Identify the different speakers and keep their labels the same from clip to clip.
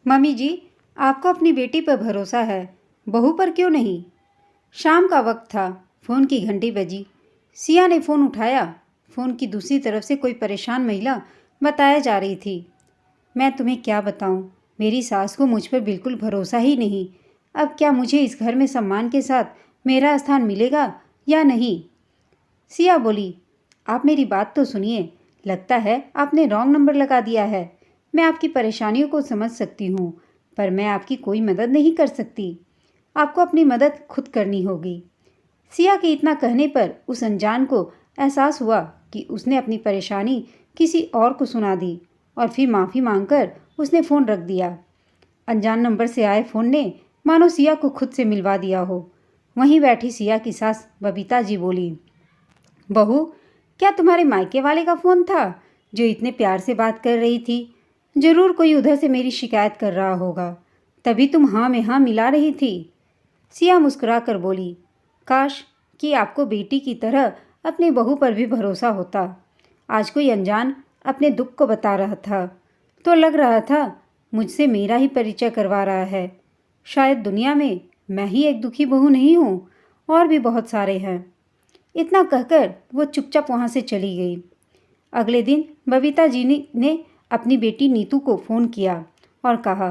Speaker 1: Mummy जी, आपको अपनी बेटी पर भरोसा है, बहू पर क्यों नहीं? शाम का वक्त था। फ़ोन की घंटी बजी। सिया ने फ़ोन उठाया। फ़ोन की दूसरी तरफ से कोई परेशान महिला बताया जा रही थी। मैं तुम्हें क्या बताऊं, मेरी सास को मुझ पर बिल्कुल भरोसा ही नहीं। अब क्या मुझे इस घर में सम्मान के साथ मेरा स्थान मिलेगा या नहीं? सिया बोली, आप मेरी बात तो सुनिए। लगता है आपने रॉन्ग नंबर लगा दिया है। मैं आपकी परेशानियों को समझ सकती हूँ, पर मैं आपकी कोई मदद नहीं कर सकती। आपको अपनी मदद खुद करनी होगी। सिया के इतना कहने पर उस अनजान को एहसास हुआ कि उसने अपनी परेशानी किसी और को सुना दी और फिर माफ़ी मांगकर उसने फ़ोन रख दिया। अनजान नंबर से आए फ़ोन ने मानो सिया को खुद से मिलवा दिया हो। वहीं बैठी सिया की सास बबीता जी बोली, बहू, क्या तुम्हारे मायके वाले का फ़ोन था जो इतने प्यार से बात कर रही थी? ज़रूर कोई उधर से मेरी शिकायत कर रहा होगा, तभी तुम हाँ में हाँ मिला रही थी। सिया मुस्कुरा कर बोली, काश कि आपको बेटी की तरह अपनी बहू पर भी भरोसा होता। आज कोई अनजान अपने दुख को बता रहा था तो लग रहा था मुझसे मेरा ही परिचय करवा रहा है। शायद दुनिया में मैं ही एक दुखी बहू नहीं हूँ, और भी बहुत सारे हैं। इतना कहकर वो चुपचाप वहाँ से चली गई। अगले दिन बबीता जी ने अपनी बेटी नीतू को फ़ोन किया और कहा,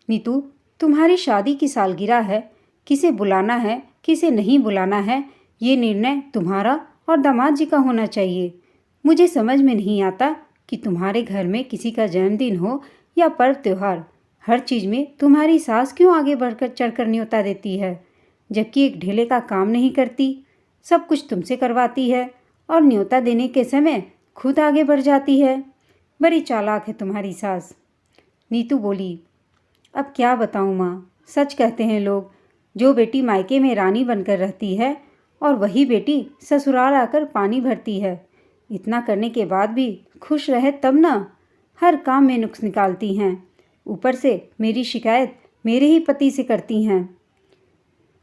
Speaker 1: नीतू, तुम्हारी शादी की सालगिरह है, किसे बुलाना है किसे नहीं बुलाना है ये निर्णय तुम्हारा और दामाद जी का होना चाहिए। मुझे समझ में नहीं आता कि तुम्हारे घर में किसी का जन्मदिन हो या पर्व त्योहार, हर चीज़ में तुम्हारी सास क्यों आगे बढ़कर चढ़कर न्योता देती है, जबकि एक ढेले का काम नहीं करती। सब कुछ तुमसे करवाती है और न्योता देने के समय खुद आगे बढ़ जाती है। बड़ी चालाक है तुम्हारी सास। नीतू बोली, अब क्या बताऊँ माँ, सच कहते हैं लोग, जो बेटी मायके में रानी बनकर रहती है और वही बेटी ससुराल आकर पानी भरती है। इतना करने के बाद भी खुश रहे तब ना। हर काम में नुक्स निकालती हैं, ऊपर से मेरी शिकायत मेरे ही पति से करती हैं।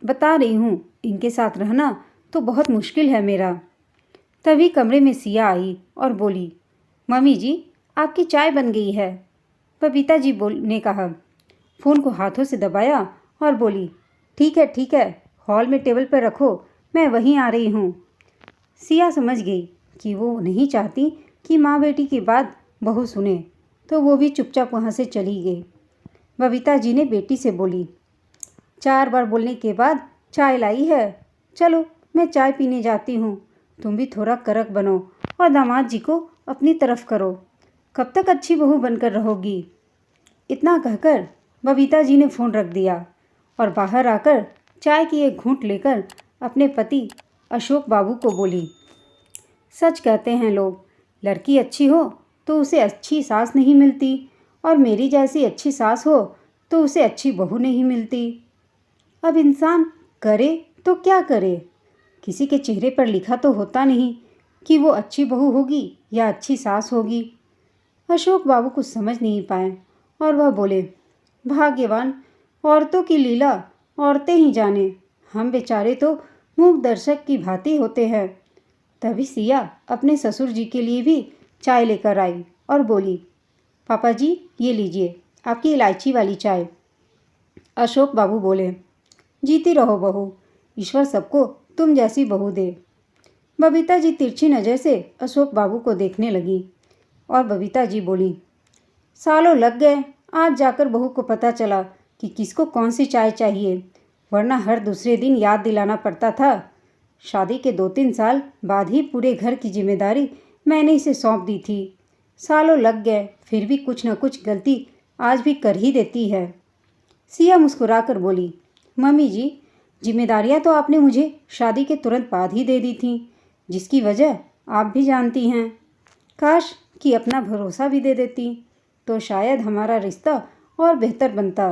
Speaker 1: बता रही हूँ, इनके साथ रहना तो बहुत मुश्किल है मेरा। तभी कमरे में सिया आई और बोली, मम्मी जी, आपकी चाय बन गई है। बबीता जी ने कहा। फ़ोन को हाथों से दबाया और बोली, ठीक है, हॉल में टेबल पर रखो, मैं वहीं आ रही हूँ। सिया समझ गई कि वो नहीं चाहती कि माँ बेटी की बात बहू सुने, तो वो भी चुपचाप वहाँ से चली गई। बबीता जी ने बेटी से बोली, 4 बार बोलने के बाद चाय लाई है। चलो, मैं चाय पीने जाती हूँ। तुम भी थोड़ा कड़क बनो और दामाद जी को अपनी तरफ करो। कब तक अच्छी बहू बनकर रहोगी? इतना कहकर बबीता जी ने फ़ोन रख दिया और बाहर आकर चाय की एक घूंट लेकर अपने पति अशोक बाबू को बोली, सच कहते हैं लोग, लड़की अच्छी हो तो उसे अच्छी सास नहीं मिलती, और मेरी जैसी अच्छी सास हो तो उसे अच्छी बहू नहीं मिलती। अब इंसान करे तो क्या करे? किसी के चेहरे पर लिखा तो होता नहीं कि वो अच्छी बहू होगी या अच्छी सास होगी। अशोक बाबू कुछ समझ नहीं पाए और वह बोले, भाग्यवान, औरतों की लीला औरतें ही जाने, हम बेचारे तो मूक दर्शक की भांति होते हैं। तभी सिया अपने ससुर जी के लिए भी चाय लेकर आई और बोली, पापा जी, ये लीजिए आपकी इलायची वाली चाय। अशोक बाबू बोले, जीती रहो बहू, ईश्वर सबको तुम जैसी बहू दे। बबीता जी तिरछी नज़र से अशोक बाबू को देखने लगी और बबीता जी बोली, सालों लग गए, आज जाकर बहू को पता चला कि किसको कौन सी चाय चाहिए, वरना हर दूसरे दिन याद दिलाना पड़ता था। शादी के 2-3 साल बाद ही पूरे घर की जिम्मेदारी मैंने इसे सौंप दी थी। सालों लग गए, फिर भी कुछ न कुछ गलती आज भी कर ही देती है। सिया मुस्कुरा कर बोली, मम्मी जी, जिम्मेदारियां तो आपने मुझे शादी के तुरंत बाद ही दे दी थीं, जिसकी वजह आप भी जानती हैं। काश कि अपना भरोसा भी दे देती तो शायद हमारा रिश्ता और बेहतर बनता।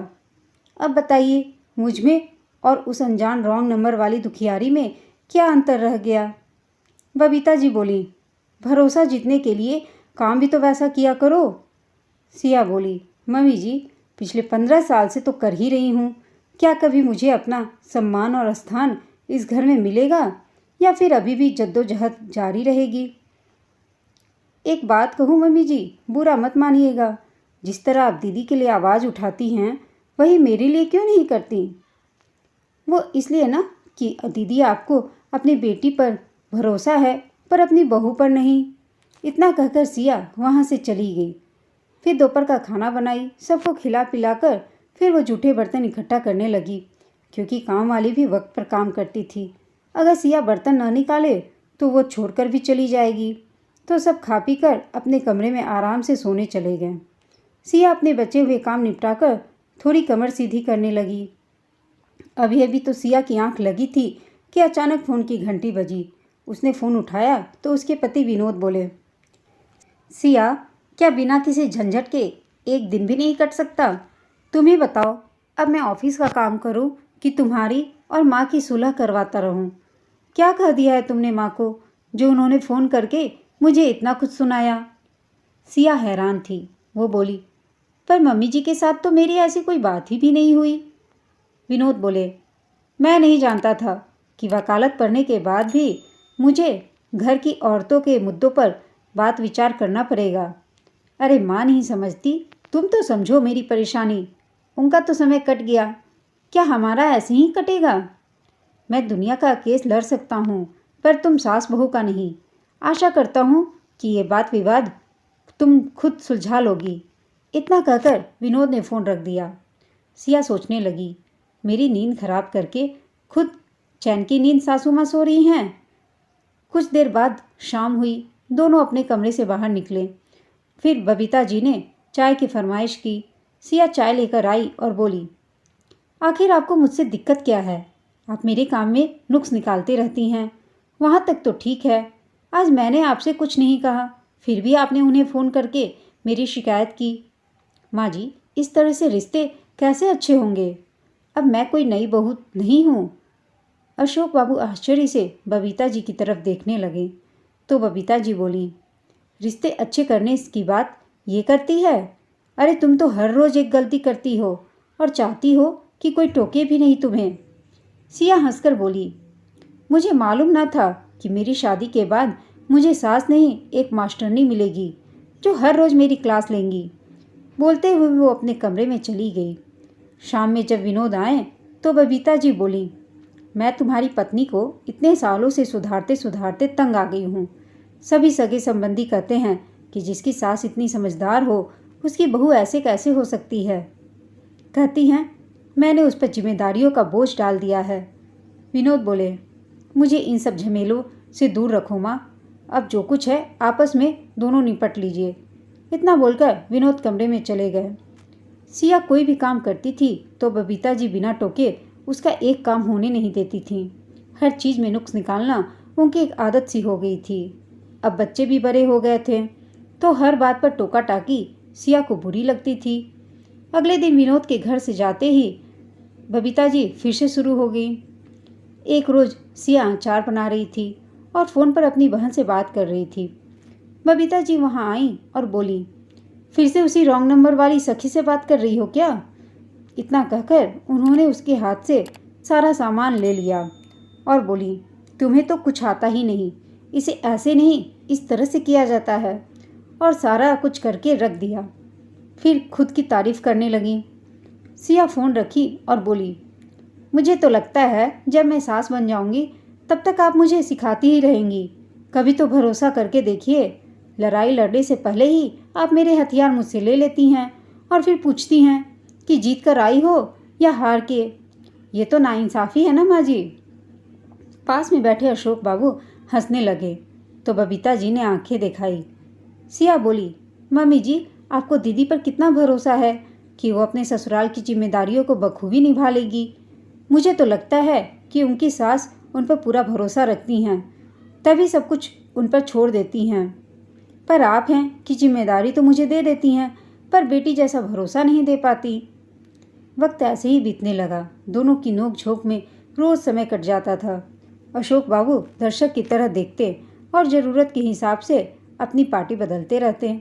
Speaker 1: अब बताइए, मुझ में और उस अनजान रॉन्ग नंबर वाली दुखियारी में क्या अंतर रह गया? बबीता जी बोली, भरोसा जीतने के लिए काम भी तो वैसा किया करो। सिया बोली, मम्मी जी, पिछले 15 साल से तो कर ही रही हूँ, क्या कभी मुझे अपना सम्मान और स्थान इस घर में मिलेगा या फिर अभी भी जद्दोजहद जारी रहेगी? एक बात कहूँ मम्मी जी, बुरा मत मानिएगा, जिस तरह आप दीदी के लिए आवाज़ उठाती हैं वही मेरे लिए क्यों नहीं करती? वो इसलिए ना कि दीदी आपको अपनी बेटी पर भरोसा है पर अपनी बहू पर नहीं। इतना कहकर सिया वहाँ से चली गई। फिर दोपहर का खाना बनाई, सबको खिला पिलाकर फिर वो जूठे बर्तन इकट्ठा करने लगी, क्योंकि काम वाली भी वक्त पर काम करती थी। अगर सिया बर्तन न निकाले तो वो छोड़कर भी चली जाएगी। तो सब खा पी कर अपने कमरे में आराम से सोने चले गए। सिया अपने बचे हुए काम निपटाकर थोड़ी कमर सीधी करने लगी। अभी अभी तो सिया की आंख लगी थी कि अचानक फ़ोन की घंटी बजी। उसने फ़ोन उठाया तो उसके पति विनोद बोले, सिया, क्या बिना किसी झंझट के एक दिन भी नहीं कट सकता? तुम ही बताओ, अब मैं ऑफिस का काम करूं कि तुम्हारी और माँ की सुलह करवाता रहूं? क्या कह दिया है तुमने माँ को, जो उन्होंने फ़ोन करके मुझे इतना कुछ सुनाया? सिया हैरान थी। वो बोली, पर मम्मी जी के साथ तो मेरी ऐसी कोई बात ही भी नहीं हुई। विनोद बोले, मैं नहीं जानता था कि वकालत पढ़ने के बाद भी मुझे घर की औरतों के मुद्दों पर बात विचार करना पड़ेगा। अरे माँ नहीं समझती, तुम तो समझो मेरी परेशानी। उनका तो समय कट गया, क्या हमारा ऐसे ही कटेगा? मैं दुनिया का केस लड़ सकता हूँ, पर तुम सास बहू का नहीं। आशा करता हूँ कि ये बात विवाद तुम खुद सुलझा लोगी। इतना कहकर विनोद ने फ़ोन रख दिया। सिया सोचने लगी, मेरी नींद खराब करके खुद चैन की नींद सासू माँ सो रही हैं। कुछ देर बाद शाम हुई। दोनों अपने कमरे से बाहर निकले। फिर बबीता जी ने चाय की फरमाइश की। सिया चाय लेकर आई और बोली, आखिर आपको मुझसे दिक्कत क्या है? आप मेरे काम में नुक्स निकालती रहती हैं। वहाँ तक तो ठीक है, आज मैंने आपसे कुछ नहीं कहा, फिर भी आपने उन्हें फ़ोन करके मेरी शिकायत की। माँ जी, इस तरह से रिश्ते कैसे अच्छे होंगे? अब मैं कोई नई बहू नहीं हूँ। अशोक बाबू आश्चर्य से बबीता जी की तरफ देखने लगे तो बबीता जी बोली, रिश्ते अच्छे करने की बात ये करती है? अरे तुम तो हर रोज़ एक गलती करती हो और चाहती हो कि कोई टोके भी नहीं तुम्हें। सिया हंसकर बोली, मुझे मालूम न था कि मेरी शादी के बाद मुझे सास नहीं एक मास्टरनी मिलेगी जो हर रोज़ मेरी क्लास लेंगी। बोलते हुए वो अपने कमरे में चली गई। शाम में जब विनोद आए तो बबीता जी बोली, मैं तुम्हारी पत्नी को इतने सालों से सुधारते सुधारते तंग आ गई हूँ। सभी सगे संबंधी कहते हैं कि जिसकी सास इतनी समझदार हो उसकी बहू ऐसे कैसे हो सकती है। कहती हैं मैंने उस पर जिम्मेदारियों का बोझ डाल दिया है। विनोद बोले, मुझे इन सब झमेलों से दूर रखो माँ। अब जो कुछ है आपस में दोनों निपट लीजिए। इतना बोलकर विनोद कमरे में चले गए। सिया कोई भी काम करती थी तो बबीता जी बिना टोके उसका एक काम होने नहीं देती थी। हर चीज़ में नुक्स निकालना उनकी एक आदत सी हो गई थी। अब बच्चे भी बड़े हो गए थे तो हर बात पर टोका टाकी सिया को बुरी लगती थी। अगले दिन विनोद के घर से जाते ही बबीता जी फिर से शुरू हो गई। एक रोज़ सिया अचार बना रही थी और फ़ोन पर अपनी बहन से बात कर रही थी। बबीता जी वहाँ आई और बोली, फिर से उसी रॉन्ग नंबर वाली सखी से बात कर रही हो क्या? इतना कहकर उन्होंने उसके हाथ से सारा सामान ले लिया और बोली, तुम्हें तो कुछ आता ही नहीं, इसे ऐसे नहीं इस तरह से किया जाता है। और सारा कुछ करके रख दिया। फिर खुद की तारीफ़ करने लगी। सिया फ़ोन रखी और बोली, मुझे तो लगता है जब मैं सास बन जाऊंगी तब तक आप मुझे सिखाती ही रहेंगी। कभी तो भरोसा करके देखिए, लड़ाई लड़ने से पहले ही आप मेरे हथियार मुझसे ले लेती हैं और फिर पूछती हैं कि जीत कर आई हो या हार के। ये तो नाइंसाफ़ी है ना माँ जी। पास में बैठे अशोक बाबू हंसने लगे तो बबीता जी ने आंखें दिखाई। सिया बोली, मम्मी जी, आपको दीदी पर कितना भरोसा है कि वो अपने ससुराल की जिम्मेदारियों को बखूबी निभा लेगी। मुझे तो लगता है कि उनकी सास उन पर पूरा भरोसा रखती हैं, तभी सब कुछ उन पर छोड़ देती हैं। पर आप हैं कि जिम्मेदारी तो मुझे दे देती हैं, पर बेटी जैसा भरोसा नहीं दे पाती। वक्त ऐसे ही बीतने लगा। दोनों की नोक झोंक में रोज़ समय कट जाता था। अशोक बाबू दर्शक की तरह देखते और ज़रूरत के हिसाब से अपनी पार्टी बदलते रहते।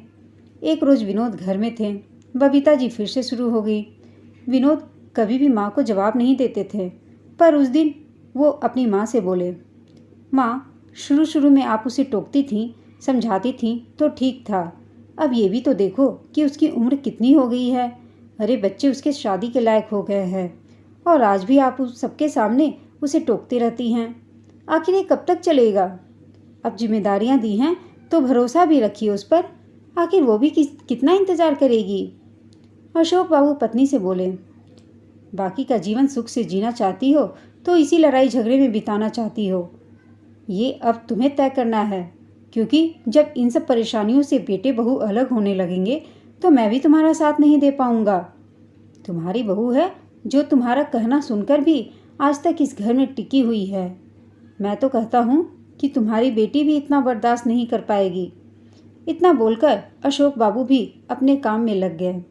Speaker 1: एक रोज़ विनोद घर में थे। बबीता जी फिर से शुरू हो गई। विनोद कभी भी माँ को जवाब नहीं देते थे, पर उस दिन वो अपनी माँ से बोले, माँ, शुरू शुरू में आप उसे टोकती थीं, समझाती थीं तो ठीक था, अब ये भी तो देखो कि उसकी उम्र कितनी हो गई है। अरे बच्चे उसके शादी के लायक हो गए हैं और आज भी आप उस सबके सामने उसे टोकती रहती हैं। आखिर ये कब तक चलेगा? अब जिम्मेदारियां दी हैं तो भरोसा भी रखिए उस पर। आखिर वो भी कितना इंतज़ार करेगी? अशोक बाबू पत्नी से बोले, बाकी का जीवन सुख से जीना चाहती हो तो इसी लड़ाई झगड़े में बिताना चाहती हो, ये अब तुम्हें तय करना है। क्योंकि जब इन सब परेशानियों से बेटे बहू अलग होने लगेंगे तो मैं भी तुम्हारा साथ नहीं दे पाऊंगा। तुम्हारी बहू है जो तुम्हारा कहना सुनकर भी आज तक इस घर में टिकी हुई है। मैं तो कहता हूँ कि तुम्हारी बेटी भी इतना बर्दाश्त नहीं कर पाएगी। इतना बोलकर अशोक बाबू भी अपने काम में लग गए।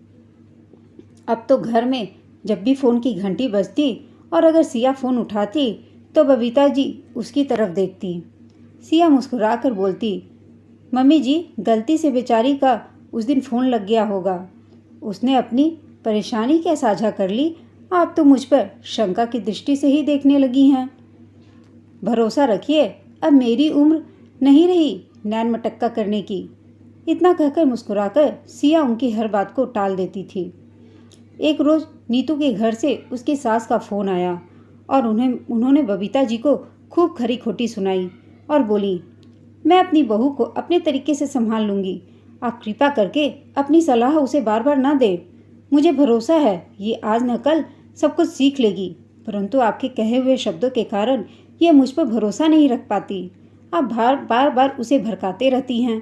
Speaker 1: अब तो घर में जब भी फ़ोन की घंटी बजती और अगर सिया फ़ोन उठाती तो बबीता जी उसकी तरफ देखती। सिया मुस्कुराकर बोलती, मम्मी जी गलती से बेचारी का उस दिन फ़ोन लग गया होगा। उसने अपनी परेशानी क्या साझा कर ली? आप तो मुझ पर शंका की दृष्टि से ही देखने लगी हैं। भरोसा रखिए, अब मेरी उम्र नहीं रही नैन मटक्का करने की। इतना कहकर मुस्कुराकर सिया उनकी हर बात को टाल देती थी। एक रोज़ नीतू के घर से उसकी सास का फ़ोन आया और उन्होंने बबीता जी को खूब खरी खोटी सुनाई और बोली, मैं अपनी बहू को अपने तरीके से संभाल लूँगी। आप कृपा करके अपनी सलाह उसे बार बार ना दे। मुझे भरोसा है ये आज न कल सब कुछ सीख लेगी, परंतु आपके कहे हुए शब्दों के कारण ये मुझ पर भरोसा नहीं रख पाती। आप बार बार उसे भड़काते रहती हैं।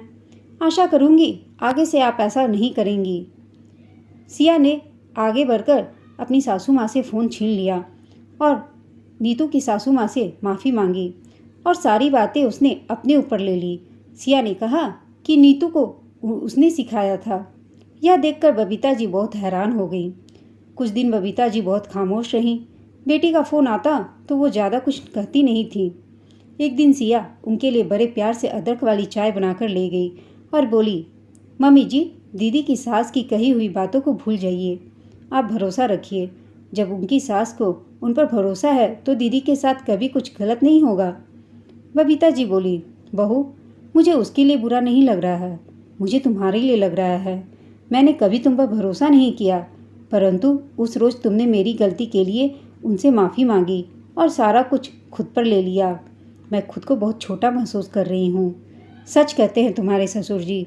Speaker 1: आशा करूँगी आगे से आप ऐसा नहीं करेंगी। सिया ने आगे बढ़कर अपनी सासू माँ से फ़ोन छीन लिया और नीतू की सासू माँ से माफ़ी मांगी और सारी बातें उसने अपने ऊपर ले ली। सिया ने कहा कि नीतू को उसने सिखाया था। यह देखकर बबीता जी बहुत हैरान हो गई। कुछ दिन बबीता जी बहुत खामोश रहीं। बेटी का फ़ोन आता तो वो ज़्यादा कुछ कहती नहीं थी। एक दिन सिया उनके लिए बड़े प्यार से अदरक वाली चाय बनाकर ले गई और बोली, मम्मी जी दीदी की सास की कही हुई बातों को भूल जाइए। आप भरोसा रखिए, जब उनकी सास को उन पर भरोसा है तो दीदी के साथ कभी कुछ गलत नहीं होगा। बबीता जी बोली, बहू मुझे उसके लिए बुरा नहीं लग रहा है, मुझे तुम्हारे लिए लग रहा है। मैंने कभी तुम पर भरोसा नहीं किया, परंतु उस रोज़ तुमने मेरी गलती के लिए उनसे माफ़ी मांगी और सारा कुछ खुद पर ले लिया। मैं खुद को बहुत छोटा महसूस कर रही हूँ। सच कहते हैं तुम्हारे ससुर जी,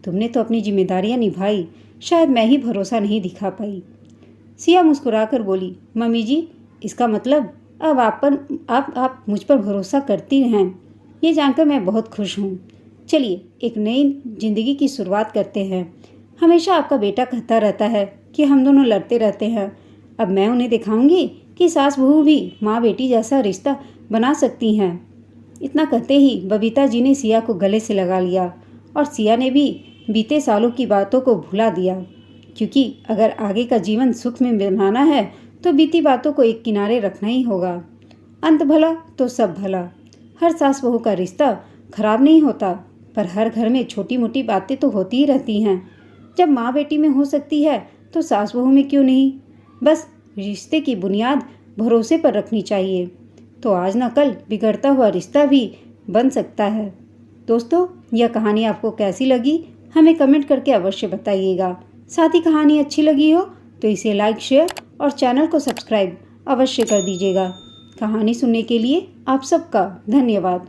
Speaker 1: तुमने तो अपनी जिम्मेदारियाँ निभाई, शायद मैं ही भरोसा नहीं दिखा पाई। सिया मुस्कुराकर बोली, मम्मी जी इसका मतलब अब आप मुझ पर भरोसा करती हैं, ये जानकर मैं बहुत खुश हूँ। चलिए एक नई जिंदगी की शुरुआत करते हैं। हमेशा आपका बेटा कहता रहता है कि हम दोनों लड़ते रहते हैं। अब मैं उन्हें दिखाऊंगी कि सास बहू भी माँ बेटी जैसा रिश्ता बना सकती हैं। इतना कहते ही बबीता जी ने सिया को गले से लगा लिया और सिया ने भी बीते सालों की बातों को भुला दिया, क्योंकि अगर आगे का जीवन सुख में बनाना है तो बीती बातों को एक किनारे रखना ही होगा। अंत भला तो सब भला। हर सास बहू का रिश्ता खराब नहीं होता, पर हर घर में छोटी मोटी बातें तो होती ही रहती हैं। जब माँ बेटी में हो सकती है तो सास बहू में क्यों नहीं? बस रिश्ते की बुनियाद भरोसे पर रखनी चाहिए, तो आज ना कल बिगड़ता हुआ रिश्ता भी बन सकता है। दोस्तों, यह कहानी आपको कैसी लगी हमें कमेंट करके अवश्य बताइएगा। साथ ही कहानी अच्छी लगी हो तो इसे लाइक, शेयर और चैनल को सब्सक्राइब अवश्य कर दीजिएगा। कहानी सुनने के लिए आप सबका धन्यवाद।